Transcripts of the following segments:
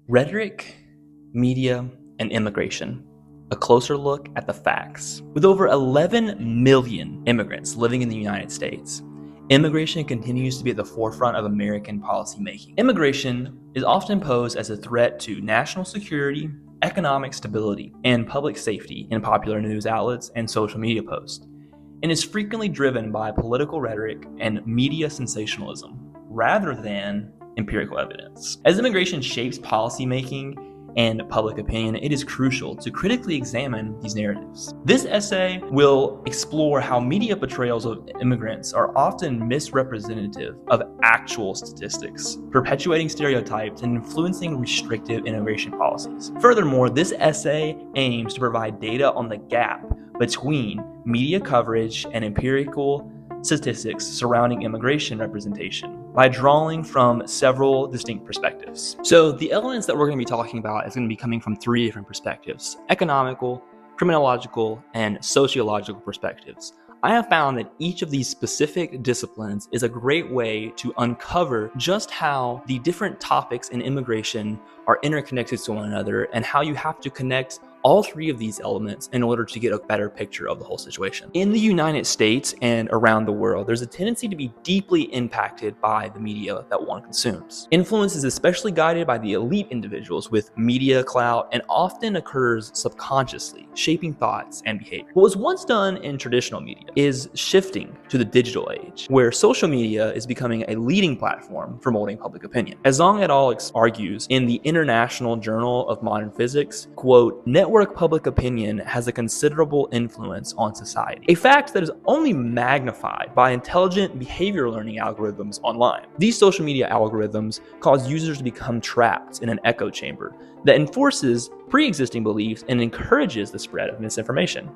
Rhetoric, media, and immigration. A closer look at the facts. With over 11 million immigrants living in the United States, immigration continues to be at the forefront of American policymaking. Immigration is often posed as a threat to national security, economic stability, and public safety in popular news outlets and social media posts, and is frequently driven by political rhetoric and media sensationalism rather than empirical evidence. As immigration shapes policymaking and public opinion, it is crucial to critically examine these narratives. This essay will explore how media portrayals of immigrants are often misrepresentative of actual statistics, perpetuating stereotypes and influencing restrictive immigration policies. Furthermore, this essay aims to provide data on the gap between media coverage and empirical statistics surrounding immigration representation by drawing from several distinct perspectives. So the elements that we're going to be talking about is going to be coming from three different perspectives: economical, criminological, and sociological perspectives. I have found that each of these specific disciplines is a great way to uncover just how the different topics in immigration are interconnected to one another and how you have to connect all three of these elements in order to get a better picture of the whole situation. In the United States and around the world, there's a tendency to be deeply impacted by the media that one consumes. Influence is especially guided by the elite individuals with media clout and often occurs subconsciously, shaping thoughts and behavior. What was once done in traditional media is shifting to the digital age, where social media is becoming a leading platform for molding public opinion. As Zhang et al. Argues in the International Journal of Modern Physics, quote, "Network public opinion has a considerable influence on society, a fact that is only magnified by intelligent behavior learning algorithms online. These social media algorithms cause users to become trapped in an echo chamber that enforces pre-existing beliefs and encourages the spread of misinformation."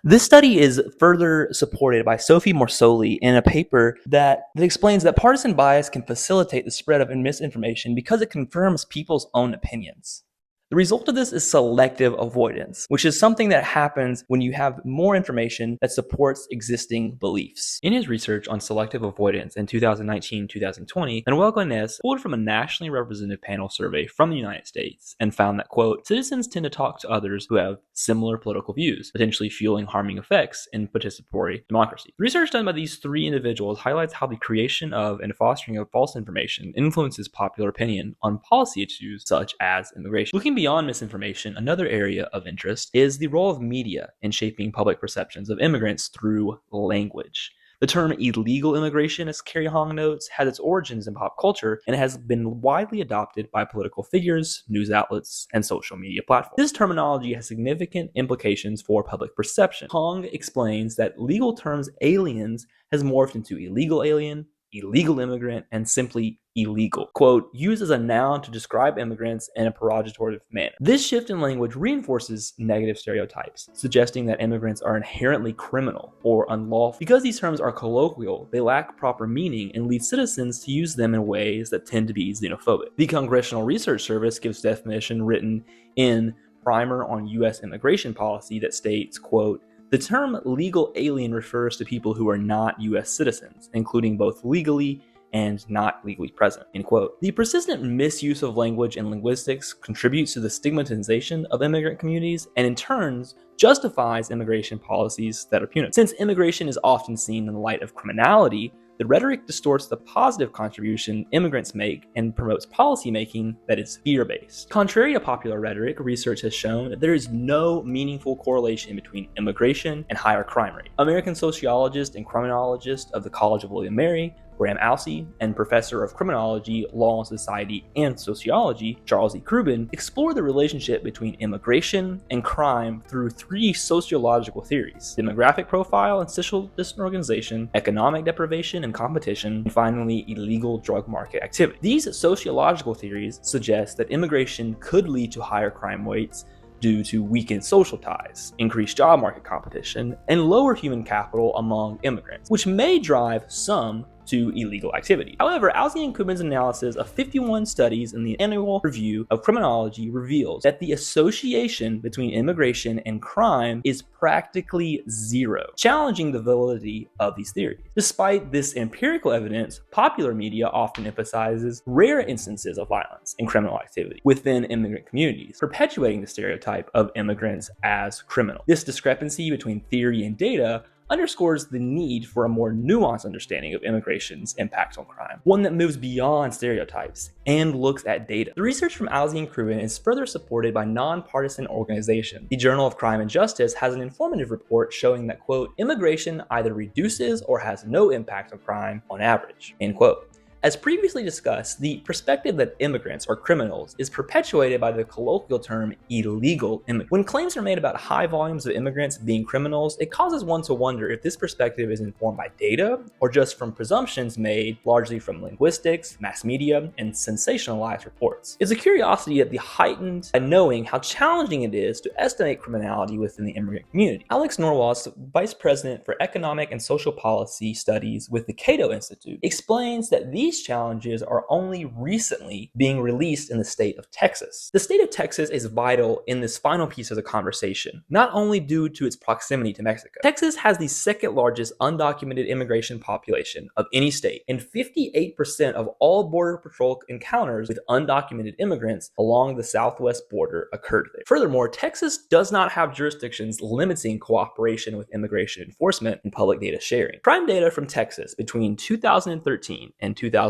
This study is further supported by Sophie Morsoli in a paper that explains that partisan bias can facilitate the spread of misinformation because it confirms people's own opinions. The result of this is selective avoidance, which is something that happens when you have more information that supports existing beliefs. In his research on selective avoidance in 2019-2020, Manuel Glanez pulled from a nationally representative panel survey from the United States and found that, quote, "Citizens tend to talk to others who have similar political views, potentially fueling harming effects in participatory democracy." The research done by these three individuals highlights how the creation of and fostering of false information influences popular opinion on policy issues such as immigration. Looking beyond misinformation, another area of interest is the role of media in shaping public perceptions of immigrants through language. The term illegal immigration, as Kari notes, has its origins in pop culture and has been widely adopted by political figures, news outlets, and social media platforms. This terminology has significant implications for public perception. Hong explains that legal terms aliens has morphed into illegal alien, illegal immigrant, and simply illegal, quote, used as a noun to describe immigrants in a pejorative manner. This shift in language reinforces negative stereotypes, suggesting that immigrants are inherently criminal or unlawful. Because these terms are colloquial, they lack proper meaning and lead citizens to use them in ways that tend to be xenophobic. The Congressional Research Service gives definition written in Primer on U.S. Immigration Policy that states, quote, "The term legal alien refers to people who are not U.S. citizens, including both legally and not legally present," end quote. The persistent misuse of language and linguistics contributes to the stigmatization of immigrant communities and in turn justifies immigration policies that are punitive. Since immigration is often seen in the light of criminality, the rhetoric distorts the positive contribution immigrants make and promotes policymaking that is fear-based. Contrary to popular rhetoric, research has shown that there is no meaningful correlation between immigration and higher crime rate. American sociologist and criminologist of the College of William Mary, Graham Alsey, and professor of criminology, law and society, and sociology, Charles E. Krubin, explore the relationship between immigration and crime through three sociological theories: demographic profile and social disorganization, economic deprivation and competition, and finally, illegal drug market activity. These sociological theories suggest that immigration could lead to higher crime rates due to weakened social ties, increased job market competition, and lower human capital among immigrants, which may drive some to illegal activity. However, Owsley and Kubin's analysis of 51 studies in the Annual Review of Criminology reveals that the association between immigration and crime is practically zero, challenging the validity of these theories. Despite this empirical evidence, popular media often emphasizes rare instances of violence and criminal activity within immigrant communities, perpetuating the stereotype of immigrants as criminal. This discrepancy between theory and data underscores the need for a more nuanced understanding of immigration's impact on crime, one that moves beyond stereotypes and looks at data. The research from Owsley and Kubin is further supported by nonpartisan organizations. The Journal of Crime and Justice has an informative report showing that, quote, immigration either reduces or has no impact on crime on average, end quote. As previously discussed, the perspective that immigrants are criminals is perpetuated by the colloquial term illegal immigrants. When claims are made about high volumes of immigrants being criminals, it causes one to wonder if this perspective is informed by data or just from presumptions made largely from linguistics, mass media, and sensationalized reports. It's a curiosity at the heightened by knowing how challenging it is to estimate criminality within the immigrant community. Alex Norwas, Vice President for Economic and Social Policy Studies with the Cato Institute, explains that these challenges are only recently being released in the state of Texas. The state of Texas is vital in this final piece of the conversation, not only due to its proximity to Mexico. Texas has the second largest undocumented immigration population of any state, and 58% of all Border Patrol encounters with undocumented immigrants along the southwest border occurred there. Furthermore, Texas does not have jurisdictions limiting cooperation with immigration enforcement and public data sharing. Crime data from Texas between 2013 and 2022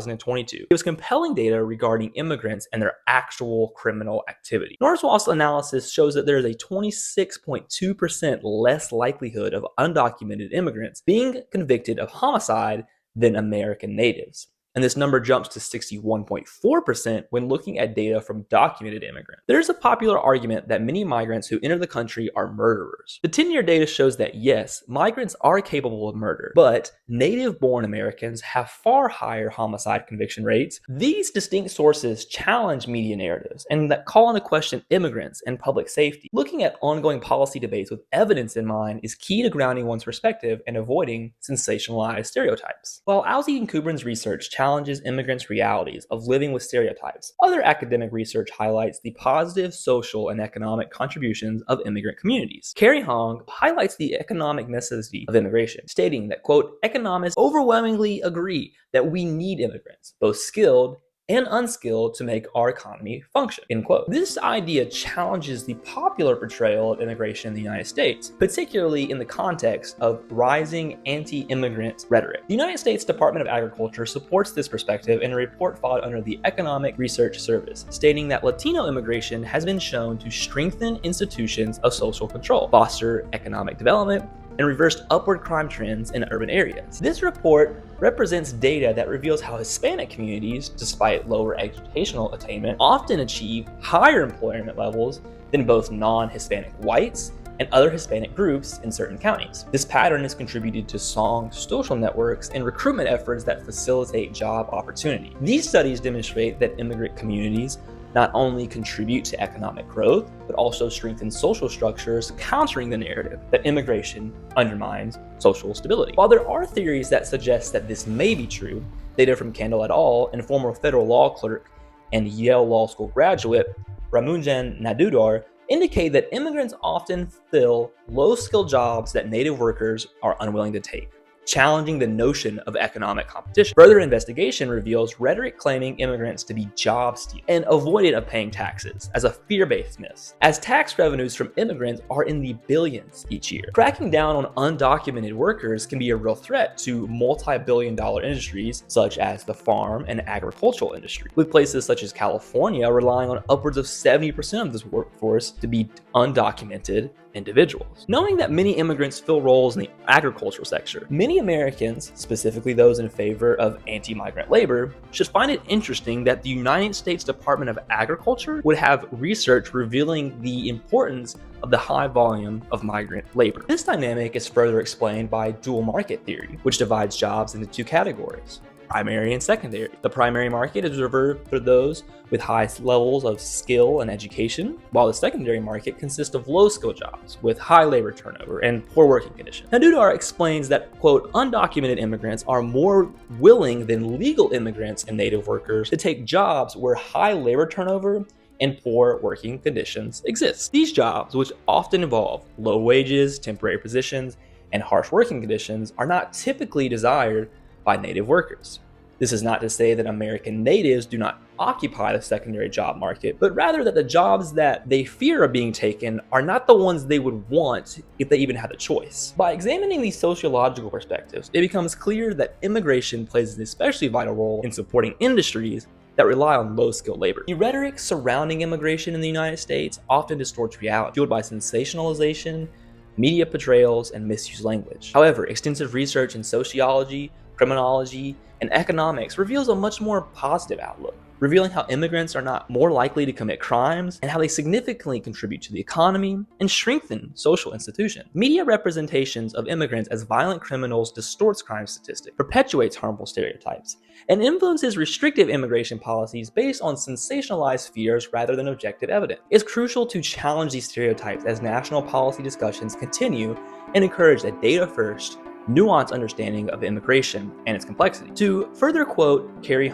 gives compelling data regarding immigrants and their actual criminal activity. Northwell's analysis shows that there is a 26.2% less likelihood of undocumented immigrants being convicted of homicide than American natives. And this number jumps to 61.4% when looking at data from documented immigrants. There is a popular argument that many migrants who enter the country are murderers. The 10-year data shows that yes, migrants are capable of murder, but native-born Americans have far higher homicide conviction rates. These distinct sources challenge media narratives and that call into question immigrants and public safety. Looking at ongoing policy debates with evidence in mind is key to grounding one's perspective and avoiding sensationalized stereotypes. While Owsley and Kubin's research challenges immigrants' realities of living with stereotypes, other academic research highlights the positive social and economic contributions of immigrant communities. Kari highlights the economic necessity of immigration, stating that, quote, economists overwhelmingly agree that we need immigrants, both skilled and unskilled, to make our economy function, end quote. This idea challenges the popular portrayal of immigration in the United States, particularly in the context of rising anti-immigrant rhetoric. The United States Department of Agriculture supports this perspective in a report filed under the Economic Research Service, stating that Latino immigration has been shown to strengthen institutions of social control, foster economic development, and reversed upward crime trends in urban areas. This report represents data that reveals how Hispanic communities, despite lower educational attainment, often achieve higher employment levels than both non-Hispanic whites and other Hispanic groups in certain counties. This pattern has contributed to strong social networks and recruitment efforts that facilitate job opportunity. These studies demonstrate that immigrant communities not only contribute to economic growth, but also strengthen social structures, countering the narrative that immigration undermines social stability. While there are theories that suggest that this may be true, data from Kendall et al. And former federal law clerk and Yale Law School graduate Ramunjan Nadudar indicate that immigrants often fill low-skilled jobs that native workers are unwilling to take, challenging the notion of economic competition. Further investigation reveals rhetoric claiming immigrants to be job stealers and avoidant of paying taxes as a fear-based myth, as tax revenues from immigrants are in the billions each year. Cracking down on undocumented workers can be a real threat to multi-billion-dollar industries such as the farm and agricultural industry, with places such as California relying on upwards of 70% of this workforce to be undocumented individuals. Knowing that many immigrants fill roles in the agricultural sector, many Americans, specifically those in favor of anti-migrant labor, should find it interesting that the United States Department of Agriculture would have research revealing the importance of the high volume of migrant labor. This dynamic is further explained by dual market theory, which divides jobs into two categories: primary and secondary. The primary market is reserved for those with high levels of skill and education, while the secondary market consists of low-skill jobs with high labor turnover and poor working conditions. Now, Dudar explains that, quote, undocumented immigrants are more willing than legal immigrants and native workers to take jobs where high labor turnover and poor working conditions exist. These jobs, which often involve low wages, temporary positions, and harsh working conditions, are not typically desired by native workers. This is not to say that American natives do not occupy the secondary job market, but rather that the jobs that they fear are being taken are not the ones they would want if they even had a choice. By examining these sociological perspectives, it becomes clear that immigration plays an especially vital role in supporting industries that rely on low-skilled labor. The rhetoric surrounding immigration in the United States often distorts reality, fueled by sensationalization, media portrayals, and misused language. However, extensive research in sociology, criminology, and economics reveals a much more positive outlook, revealing how immigrants are not more likely to commit crimes and how they significantly contribute to the economy and strengthen social institutions. Media representations of immigrants as violent criminals distorts crime statistics, perpetuates harmful stereotypes, and influences restrictive immigration policies based on sensationalized fears rather than objective evidence. It's crucial to challenge these stereotypes as national policy discussions continue and encourage a data-first, nuanced understanding of immigration and its complexity. To further quote Kari,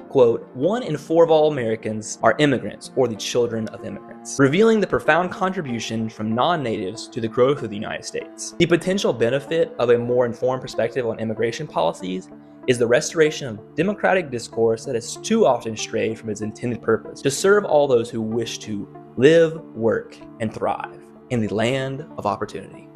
quote, 1 in 4 of all Americans are immigrants or the children of immigrants, revealing the profound contribution from non-natives to the growth of the United States. The potential benefit of a more informed perspective on immigration policies is the restoration of democratic discourse that has too often strayed from its intended purpose to serve all those who wish to live, work, and thrive in the land of opportunity.